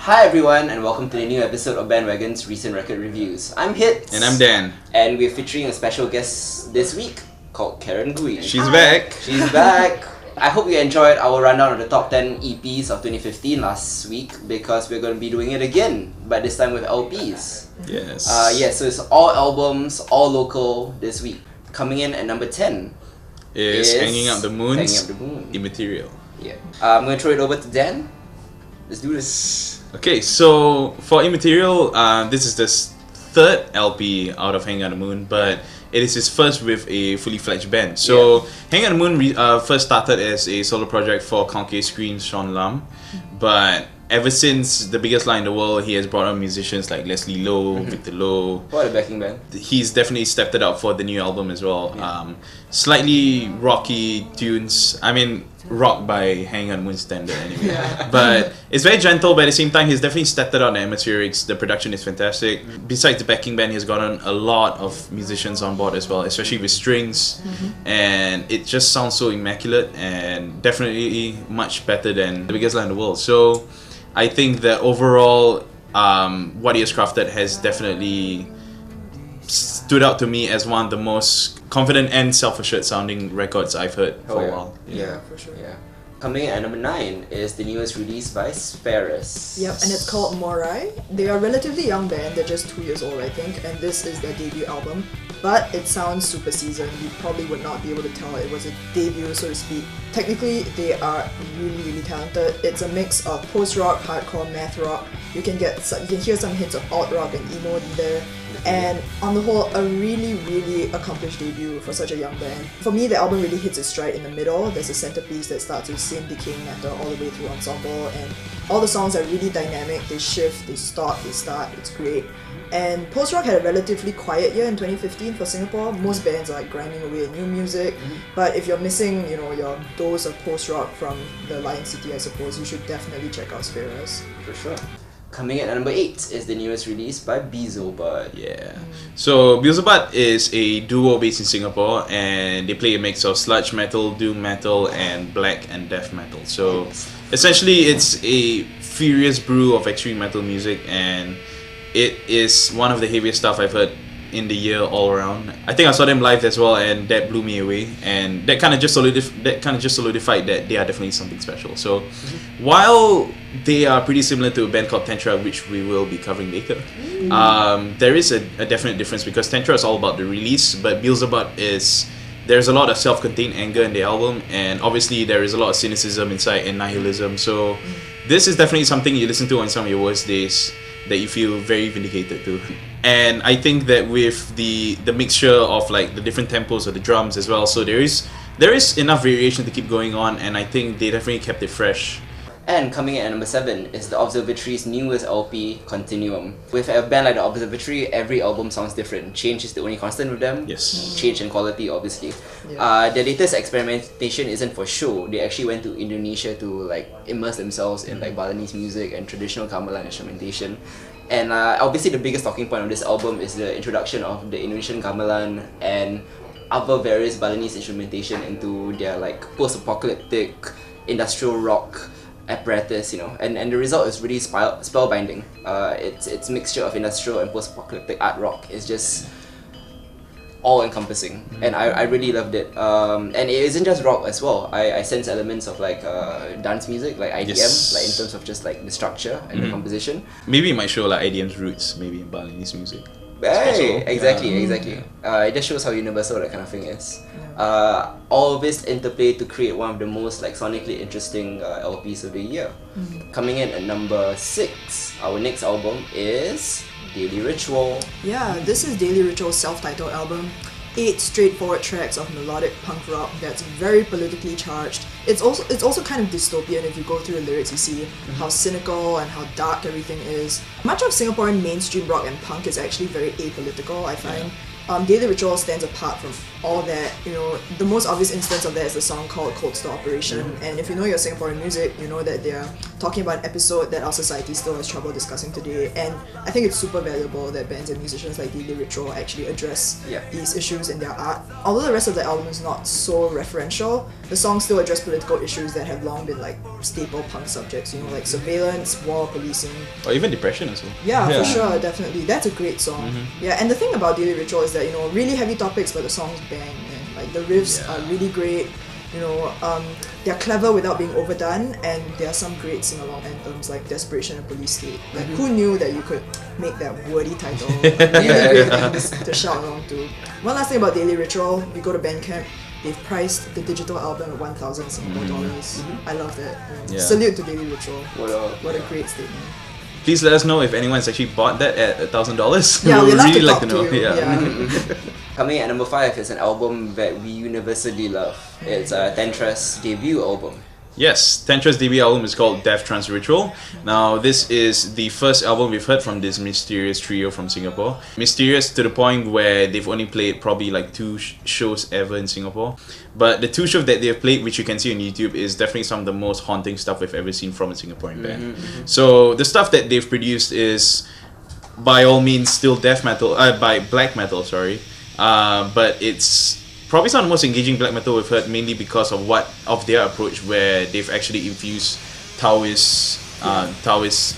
Hi everyone, and welcome to the new episode of Bandwagon's recent record reviews. I'm Hit. And I'm Dan. And we're featuring a special guest this week called Karen Gui. She's back. She's back. I hope you enjoyed our rundown of the top 10 EPs of 2015 last week, because we're going to be doing it again, but this time with LPs. Yes. So it's all albums, all local this week. Coming in at number 10 is Hanging Up the Moon's Hanging Up the Moon. Immaterial. Yeah. I'm going to throw it over to Dan. Let's do this. Okay, so for Immaterial, this is the third LP out of Hanging Up the Moon, but it is his first with a fully fledged band. So Hanging Up the Moon first started as a solo project for Concave Screen's Sean Lam, but ever since The Biggest Lie in the World, he has brought on musicians like Leslie Lowe, Victor Lowe. What a backing band. He's definitely stepped it up for the new album as well. Yeah. Slightly rocky tunes. I mean, rock by Hanging Up the Moon standard anyway. Yeah. But it's very gentle, but at the same time, he's definitely stepped it up the atmospherics. The production is fantastic. Besides the backing band, he's gotten a lot of musicians on board as well, especially with strings. And it just sounds so immaculate and definitely much better than The Biggest Lie in the World. So I think that overall, what he has crafted has definitely stood out to me as one of the most confident and self-assured sounding records I've heard for a while. Yeah, for sure. Yeah. Coming in at number 9 is the newest release by Sphaeras. Yep, and it's called Moirai. They are a relatively young band, they're just 2 years old I think, and this is their debut album. But it sounds super seasoned. You probably would not be able to tell it was a debut, so to speak. Technically, they are really, really talented. It's a mix of post-rock, hardcore, math rock. You can hear some hints of alt rock and emo in there. And on the whole, a really, really accomplished debut for such a young band. For me, the album really hits its stride in the middle. There's a centerpiece that starts with same decaying matter all the way through ensemble, and all the songs are really dynamic. They shift, they stop, they start. It's great. And post-rock had a relatively quiet year in 2015 for Singapore. Most bands are like grinding away at new music, but if you're missing, your dose of post-rock from the Lion City, I suppose, you should definitely check out Sphaeras. For sure. Coming in at number 8 is the newest release by Beelzebud. Yeah. So Beelzebud is a duo based in Singapore, and they play a mix of sludge metal, doom metal, and black and death metal. So essentially, it's a furious brew of extreme metal music, and it is one of the heaviest stuff I've heard in the year all around. I think I saw them live as well, and that blew me away, and that kind of just solidified that they are definitely something special. So while they are pretty similar to a band called Tantra, which we will be covering later, there is a definite difference, because Tantra is all about the release, but Beelzebud there's a lot of self-contained anger in the album, and obviously there is a lot of cynicism inside and nihilism. So this is definitely something you listen to on some of your worst days that you feel very vindicated to. And I think that with the mixture of like the different tempos of the drums as well, so there is enough variation to keep going on, and I think they definitely kept it fresh. And coming in at number 7 is the Observatory's newest LP, Continuum. With a band like the Observatory, every album sounds different. Change is the only constant with them. Yes. Change in quality, obviously. Yeah. Their latest experimentation isn't for show. They actually went to Indonesia to like immerse themselves in like Balinese music and traditional gamelan instrumentation. And obviously the biggest talking point of this album is the introduction of the Indonesian gamelan and other various Balinese instrumentation into their like post-apocalyptic industrial rock apparatus, and the result is really spellbinding. It's mixture of industrial and post-apocalyptic art rock. It's just all-encompassing, and I really loved it. And it isn't just rock as well. I sense elements of like dance music, like IDM, like in terms of just like the structure and the composition. Maybe it might show like IDM's roots, maybe in Balinese music. Hey, exactly. It just shows how universal that kind of thing is. All of this interplay to create one of the most like sonically interesting LPs of the year. Coming in at number 6, our next album is Daily Ritual. Yeah, this is Daily Ritual's self-titled album. 8 straightforward tracks of melodic punk rock that's very politically charged. It's also kind of dystopian. If you go through the lyrics, you see how cynical and how dark everything is. Much of Singaporean mainstream rock and punk is actually very apolitical, I find. Daily Ritual stands apart from all that. The most obvious instance of that is a song called Cold Store Operation, and if you know your Singaporean music, you know that they are talking about an episode that our society still has trouble discussing today. And I think it's super valuable that bands and musicians like Daily Ritual actually address these issues in their art. Although the rest of the album is not so referential, the songs still address political issues that have long been like staple punk subjects, you know, like surveillance, war, policing. Or even depression as well. Yeah, for sure, definitely. That's a great song. Yeah, and the thing about Daily Ritual is that, you know, really heavy topics, but the songs bang, and like the riffs are really great. You know, they're clever without being overdone, and there are some great sing-along anthems like Desperation and Police State. Like, who knew that you could make that wordy title really great things to shout along to. One last thing about Daily Ritual, we go to Bandcamp, they've priced the digital album at 1,000 Singapore dollars. I love that. You know, salute to Daily Ritual. What a great statement. Please let us know if anyone's actually bought that at $1,000. Yeah, we'd love really to like talk to know. to you. Coming at number 5 is an album that we universally love. It's Tantra's debut album. Yes, Tantra's debut album is called Death Trance Ritual. Now, this is the first album we've heard from this mysterious trio from Singapore. Mysterious to the point where they've only played probably like 2 shows ever in Singapore. But the 2 shows that they've played, which you can see on YouTube, is definitely some of the most haunting stuff we've ever seen from a Singaporean band. So the stuff that they've produced is, by all means, still death metal, by black metal, sorry. But it's probably some of the most engaging black metal we've heard, mainly because of their approach, where they've actually infused Taoist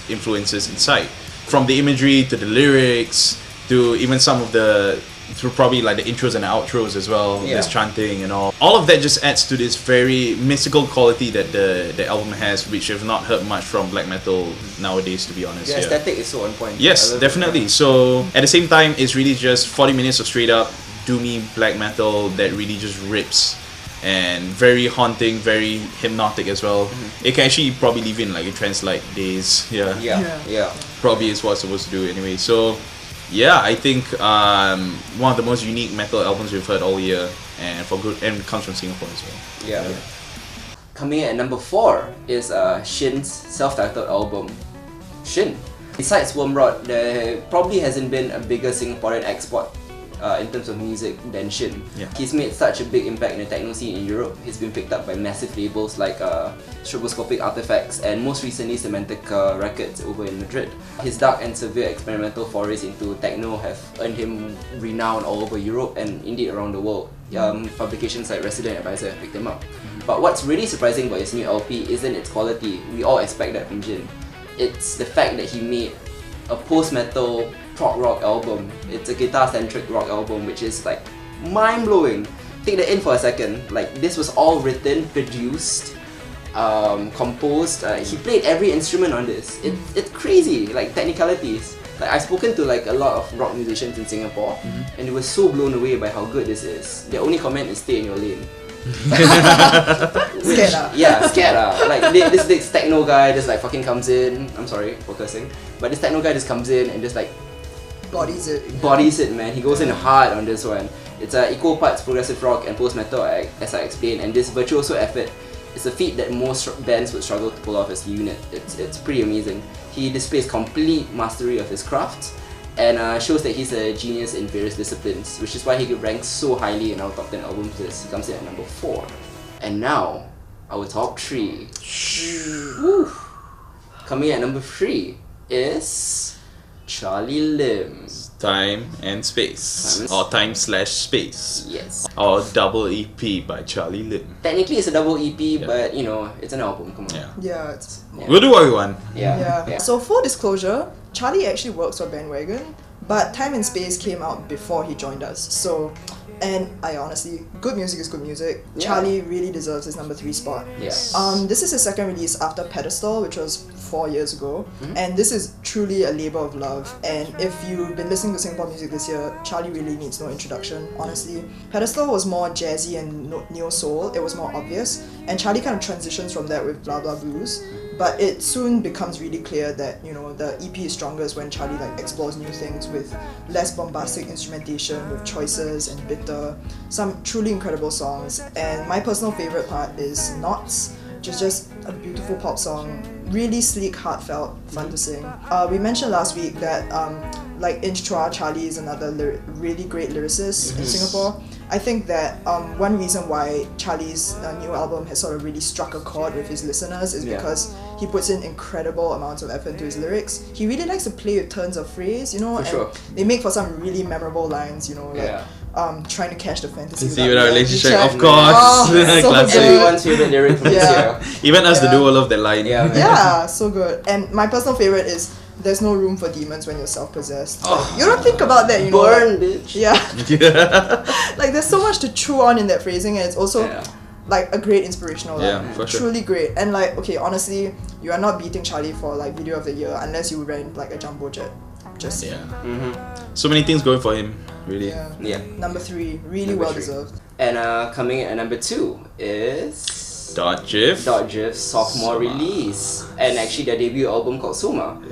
influences inside, from the imagery to the lyrics to even some of the through probably like the intros and the outros as well. There's chanting and all of that just adds to this very mystical quality that the album has, which I've not heard much from black metal nowadays, to be honest. The aesthetic is so on point. Yes, definitely. So at the same time, it's really just 40 minutes of straight up doomy black metal that really just rips, and very haunting, very hypnotic as well. It can actually probably leave in like a trance-like daze. Yeah. Probably is what it's supposed to do anyway. So yeah, I think one of the most unique metal albums we've heard all year, and it comes from Singapore as well. Yeah. Coming in at number 4 is Xhin's self-titled album, Xhin. Besides Wormrot, there probably hasn't been a bigger Singaporean export in terms of music than Xhin. He's made such a big impact in the techno scene in Europe. He's been picked up by massive labels like Stroboscopic Artifacts and most recently Semantica Records over in Madrid. His dark and severe experimental forays into techno have earned him renown all over Europe and indeed around the world. Publications like Resident Advisor have picked him up. But what's really surprising about his new LP isn't its quality. We all expect that from Xhin. It's the fact that he made a post-metal prog rock album. It's a guitar-centric rock album, which is like mind-blowing. Take that in for a second. Like, this was all written, produced, composed. He played every instrument on this. It's crazy, like technicalities. Like, I've spoken to like a lot of rock musicians in Singapore, and they were so blown away by how good this is. Their only comment is stay in your lane. Scared lah. Yeah, scared lah. Like this techno guy just like fucking comes in. I'm sorry for cursing, but this techno guy just comes in and just like bodies it, man. He goes in hard on this one. It's equal parts progressive rock and post metal, as I explained, and this virtuoso effort is a feat that most bands would struggle to pull off as a unit. It's pretty amazing. He displays complete mastery of his craft, and shows that he's a genius in various disciplines, which is why he ranks so highly in our top 10 albums list. He comes in at number 4. And now, our top 3. Woo. Coming at number 3 is Charlie Lim. Time and Space. Or Time/Space. Yes. Or double EP by Charlie Lim. Technically it's a double EP, but you know, it's an album, come on. Yeah, We'll do what we want. Yeah. So full disclosure, Charlie actually works for Bandwagon, but Time and Space came out before he joined us. So, and I honestly, good music is good music. Charlie really deserves his number 3 spot. Yes. This is his second release after Pedestal, which was 4 years ago, and this is truly a labor of love. And if you've been listening to Singapore music this year, Charlie really needs no introduction, honestly. Pedestal was more jazzy and neo-soul, it was more obvious, and Charlie kind of transitions from that with Blah Blah Blues. But it soon becomes really clear that, you know, the EP is strongest when Charlie like explores new things with less bombastic instrumentation, with choices and bitter, some truly incredible songs. And my personal favorite part is Knots, which is just a beautiful pop song, really sleek, heartfelt, fun to sing. We mentioned last week that like Inch Chua Charlie is another really great lyricist in Singapore. I think that one reason why Charlie's new album has sort of really struck a chord with his listeners is because he puts in incredible amounts of effort into his lyrics. He really likes to play with turns of phrase, you know, For and sure. they make for some really memorable lines, you know, like trying to catch the fantasy See without relationship, check. of course. Oh, so Classic. good. Everyone's favorite lyric from this year. Even us, the duo, love that line. Yeah, man. Yeah, so good. And my personal favorite is "There's no room for demons when you're self-possessed." Oh. Like, you don't think about that, you know. Burn, like- bitch. Yeah. Yeah. Like there's so much to chew on in that phrasing, and it's also like a great inspirational line. Yeah, for sure. Truly great. And like, okay, honestly, you are not beating Charlie for like video of the year unless you rent like a jumbo jet. Just So many things going for him, really. Yeah. Number 3, really Number well 3. deserved. And coming in at number 2 is Dot.gif's sophomore release, and actually their debut album called Soma.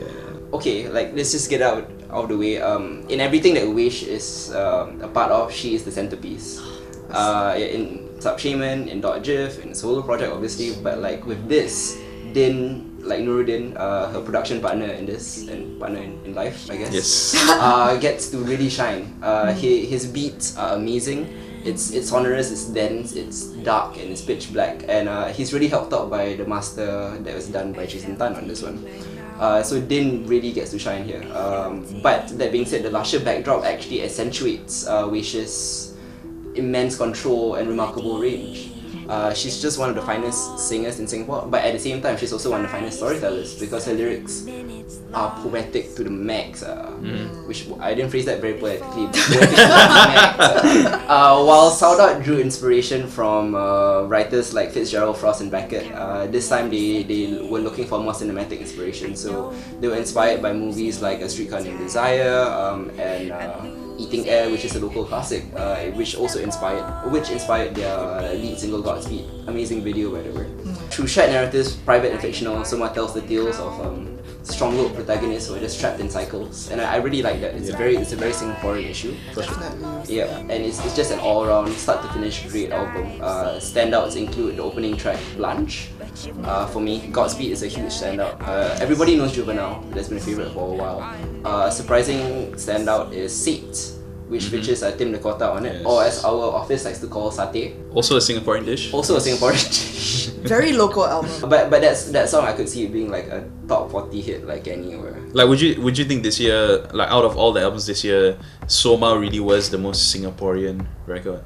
Okay, like let's just get out of the way. In everything that Wish is a part of, she is the centerpiece. In Sub Shaman, in .gif, in solo project obviously, but like with this, Din, like Nuruddin, her production partner in this and partner in life, I guess. Yes. Gets to really shine. His beats are amazing. It's sonorous, it's dense, it's dark, and it's pitch black. And he's really helped out by the master that was done by Jason Tan on this one. So Din really gets to shine here. But that being said, the lusher backdrop actually accentuates Wish's immense control and remarkable range. She's just one of the finest singers in Singapore, but at the same time, she's also one of the finest storytellers because her lyrics are poetic to the max. Which I didn't phrase that very poetically, but poetic to the max. While Saudat drew inspiration from writers like Fitzgerald, Frost, and Beckett, this time they were looking for more cinematic inspiration. So they were inspired by movies like A Streetcar Named Desire and Eating Air, which is a local classic, which inspired their lead single Godspeed. Amazing video, by the way. Through shared narratives, private and fictional, Soma tells the tales of strong-willed protagonists who are just trapped in cycles, and I really like that. It's a very Singaporean issue. Definitely. Yeah, and it's just an all-around, start-to-finish great album. Standouts include the opening track, Blanche. For me, Godspeed is a huge standout. Everybody knows Juvenile, that's been a favourite for a while. Surprising standout is Sate, which features Tim Dakota on it, or as our office likes to call Satay. Also a Singaporean dish. Also a Singaporean dish. Very local album. But that song I could see it being like a top 40 hit like any or Like, would you think this year, like out of all the albums this year, Soma really was the most Singaporean record?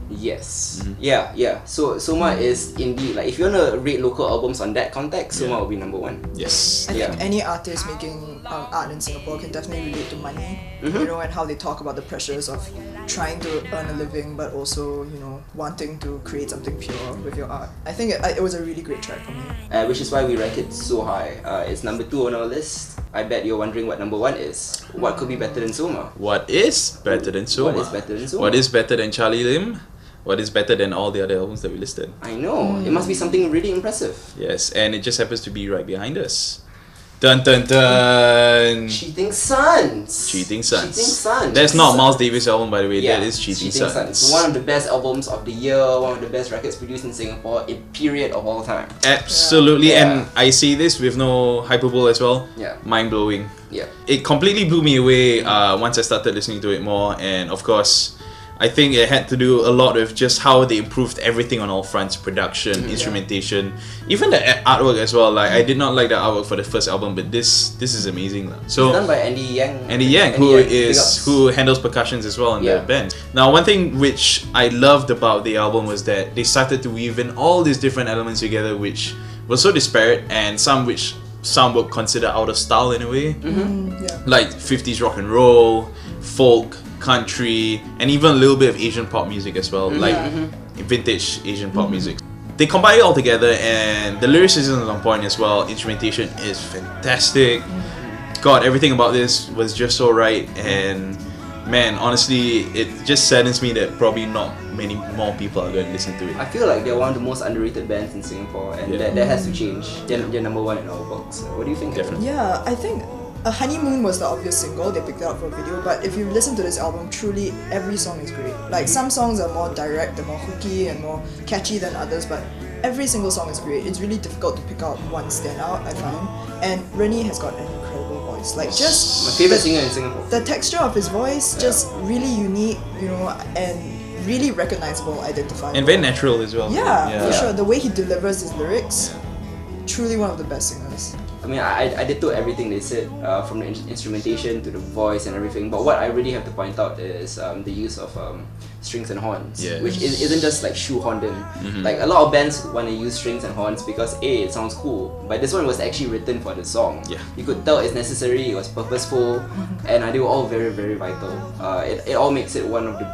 Yes. Yeah. So Soma is indeed, like, if you want to rate local albums on that context, Soma will be number 1. Yes. I think any artist making art in Singapore can definitely relate to money, you know, and how they talk about the pressures of trying to earn a living, but also, you know, wanting to create something pure with your art. I think it was a really great track for me. Which is why we rank it so high. It's number 2 on our list. I bet you're wondering what number 1 is. What could be better than Soma? What is better than Soma? What is better than Soma? What is better than Charlie Lim? What is better than all the other albums that we listed? I know. It must be something really impressive. Yes, and it just happens to be right behind us. Dun dun dun! Cheating Sons. Cheating Sons. Cheating Sons. That's not Miles Davis' album, by the way. Yeah, That is Cheating Sons. One of the best albums of the year, one of the best records produced in Singapore, in period of all time. Absolutely, Yeah. and I say this with no hyperbole as well. Yeah. Mind blowing. Yeah. It completely blew me away once I started listening to it more, and of course, I think it had to do a lot with just how they improved everything on all fronts: production, instrumentation, even the artwork as well. Like, I did not like the artwork for the first album, but this is amazing. So It's done by Andy Yang. Andy Yang, big ups. who handles percussions as well in the band. Now, one thing which I loved about the album was that they started to weave in all these different elements together, which was so disparate, and some which some would consider out of style in a way, like 50s rock and roll, folk, country, and even a little bit of Asian pop music as well, like vintage Asian pop music. They combine it all together, and the lyricism is on point as well. Instrumentation is fantastic. God, everything about this was just so right, and man, honestly, it just saddens me that probably not many more people are going to listen to it. I feel like they're one of the most underrated bands in Singapore, and that has to change. They're number 1 in our books. What do you think? Definitely. Yeah, I think Honeymoon was the obvious single they picked out for a video, but if you listen to this album, truly every song is great. Like, some songs are more direct, they're more hooky and more catchy than others, but every single song is great. It's really difficult to pick out one standout, I find. And Rennie has got an incredible voice. voice. Like just My favorite singer in Singapore. the texture of his voice, just really unique, you know, and really recognizable, identifiable. And very natural as well. Yeah, for sure. The way he delivers his lyrics, truly one of the best singers. I mean, I ditto everything they said, from the instrumentation to the voice and everything. But what I really have to point out is the use of strings and horns, which isn't just like shoehorned in. Like a lot of bands want to use strings and horns because it sounds cool. But this one was actually written for the song. Yeah. You could tell it's necessary. It was purposeful, and they were all very, very vital. It all makes it one of the,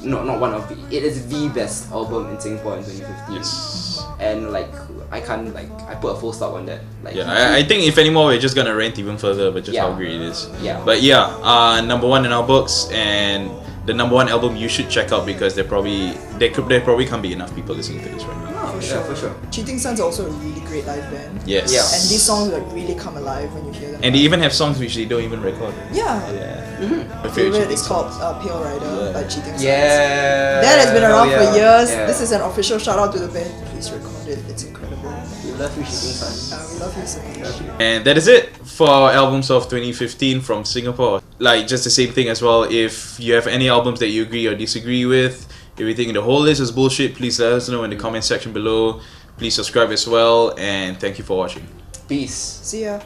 not one of the, it is the best album in Singapore in 2015. Yes. And like I can't like I put a full stop on that. Like I think if anymore we're just gonna rant even further about just how great it is. Yeah. But yeah, number one in our books, and the number one album you should check out because there probably can't be enough people listening to this right now. For yeah, sure. for sure. Cheating Sun's also a really great live band. Yes. Yeah. And these songs like really come alive when you hear them. And they even have songs which they don't even record. Yeah. My My favorite is called Pale Rider by Cheating Suns. Yeah. That has been around for years. Yeah. This is an official shout out to the band. Please record it. It's incredible. We love you, Cheating Sun. We love you so much. And that is it for our albums of 2015 from Singapore. Like, just the same thing as well. If you have any albums that you agree or disagree with, if you think the whole list is bullshit, please let us know in the comment section below. Please subscribe as well, and thank you for watching. Peace. See ya.